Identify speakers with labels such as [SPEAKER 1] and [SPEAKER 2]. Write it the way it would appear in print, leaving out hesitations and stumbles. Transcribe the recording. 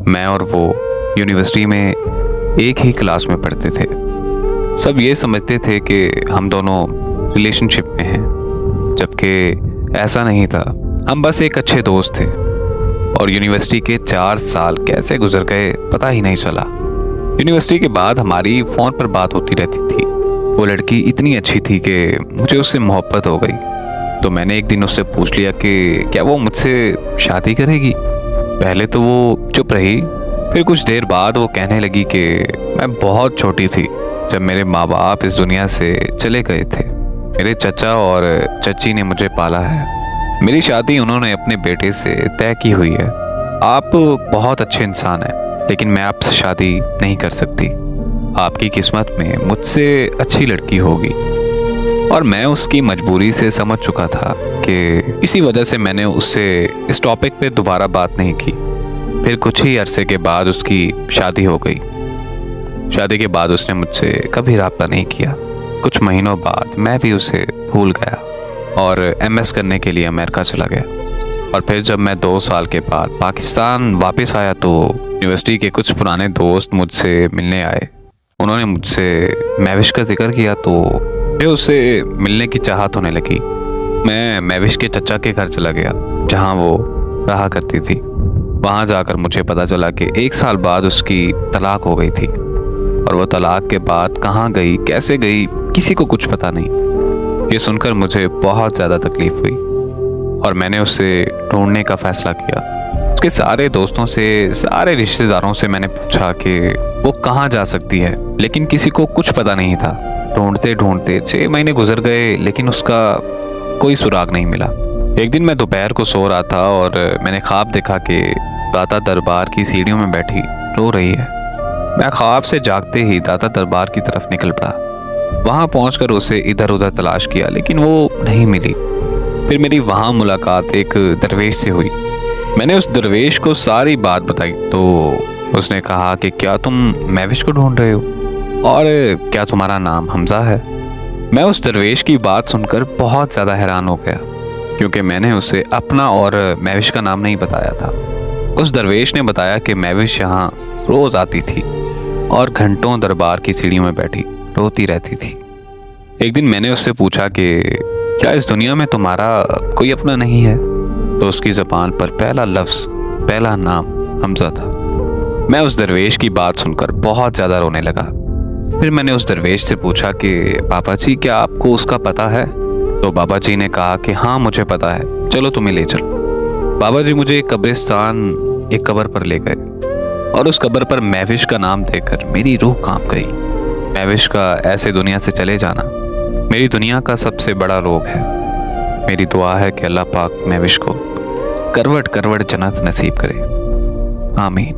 [SPEAKER 1] मैं और वो यूनिवर्सिटी में एक ही क्लास में पढ़ते थे। सब ये समझते थे कि हम दोनों रिलेशनशिप में हैं, जबकि ऐसा नहीं था। हम बस एक अच्छे दोस्त थे और यूनिवर्सिटी के 4 साल कैसे गुजर गए पता ही नहीं चला। यूनिवर्सिटी के बाद हमारी फ़ोन पर बात होती रहती थी। वो लड़की इतनी अच्छी थी कि मुझे उससे मोहब्बत हो गई। तो मैंने एक दिन उससे पूछ लिया कि क्या वो मुझसे शादी करेगी। पहले तो वो चुप रही, फिर कुछ देर बाद वो कहने लगी कि मैं बहुत छोटी थी जब मेरे माँ बाप इस दुनिया से चले गए थे। मेरे चचा और चची ने मुझे पाला है। मेरी शादी उन्होंने अपने बेटे से तय की हुई है। आप बहुत अच्छे इंसान हैं, लेकिन मैं आपसे शादी नहीं कर सकती। आपकी किस्मत में मुझसे अच्छी लड़की होगी। और मैं उसकी मजबूरी से समझ चुका था कि इसी वजह से मैंने उससे इस टॉपिक पे दोबारा बात नहीं की। फिर कुछ ही अरसे के बाद उसकी शादी हो गई। शादी के बाद उसने मुझसे कभी राब्ता नहीं किया। कुछ महीनों बाद मैं भी उसे भूल गया और एमएस करने के लिए अमेरिका चला गया। और फिर जब मैं 2 साल के बाद पाकिस्तान वापस आया तो यूनिवर्सिटी के कुछ पुराने दोस्त मुझसे मिलने आए। उन्होंने मुझसे महविश का जिक्र किया तो मुझे उससे मिलने की चाहत होने लगी। मैं महविश के चचा के घर चला गया जहाँ वो रहा करती थी। वहाँ जाकर मुझे पता चला कि 1 साल बाद उसकी तलाक हो गई थी। और वो तलाक के बाद कहाँ गई, कैसे गई, किसी को कुछ पता नहीं। ये सुनकर मुझे बहुत ज़्यादा तकलीफ हुई और मैंने उसे ढूंढने का फ़ैसला किया। उसके सारे दोस्तों से, सारे रिश्तेदारों से मैंने पूछा कि वो कहाँ जा सकती है, लेकिन किसी को कुछ पता नहीं था। ढूंढते ढूंढते 6 महीने गुजर गए, लेकिन उसका कोई सुराग नहीं मिला। एक दिन मैं दोपहर को सो रहा था और मैंने ख्वाब देखा कि दाता दरबार की सीढ़ियों में बैठी रो रही है। मैं ख्वाब से जागते ही दाता दरबार की तरफ निकल पड़ा। वहाँ पहुँचकर उसे इधर उधर तलाश किया, लेकिन वो नहीं मिली। फिर मेरी वहाँ मुलाकात एक दरवेश से हुई। मैंने उस दरवेश को सारी बात बताई तो उसने कहा कि क्या तुम महविश को ढूंढ रहे हो और क्या तुम्हारा नाम हमजा है। मैं उस दरवेश की बात सुनकर बहुत ज़्यादा हैरान हो गया, क्योंकि मैंने उसे अपना और महविश का नाम नहीं बताया था। उस दरवेश ने बताया कि महविश यहाँ रोज़ आती थी और घंटों दरबार की सीढ़ियों में बैठी रोती रहती थी। एक दिन मैंने उससे पूछा कि क्या इस दुनिया में तुम्हारा कोई अपना नहीं है, तो उसकी ज़बान पर पहला लफ्ज़, पहला नाम हमजा था। मैं उस दरवेश की बात सुनकर बहुत ज़्यादा रोने लगा। फिर मैंने उस दरवेश से पूछा कि बाबा जी क्या आपको उसका पता है। तो बाबा जी ने कहा कि हाँ मुझे पता है, चलो तुम्हें ले चलो। बाबा जी मुझे एक कब्रिस्तान, एक कब्र पर ले गए और उस कब्र पर महविश का नाम देखकर मेरी रूह कांप गई। महविश का ऐसे दुनिया से चले जाना मेरी दुनिया का सबसे बड़ा रोग है। मेरी दुआ है कि अल्लाह पाक महविश को करवट करवट जन्नत नसीब करे। आमीन।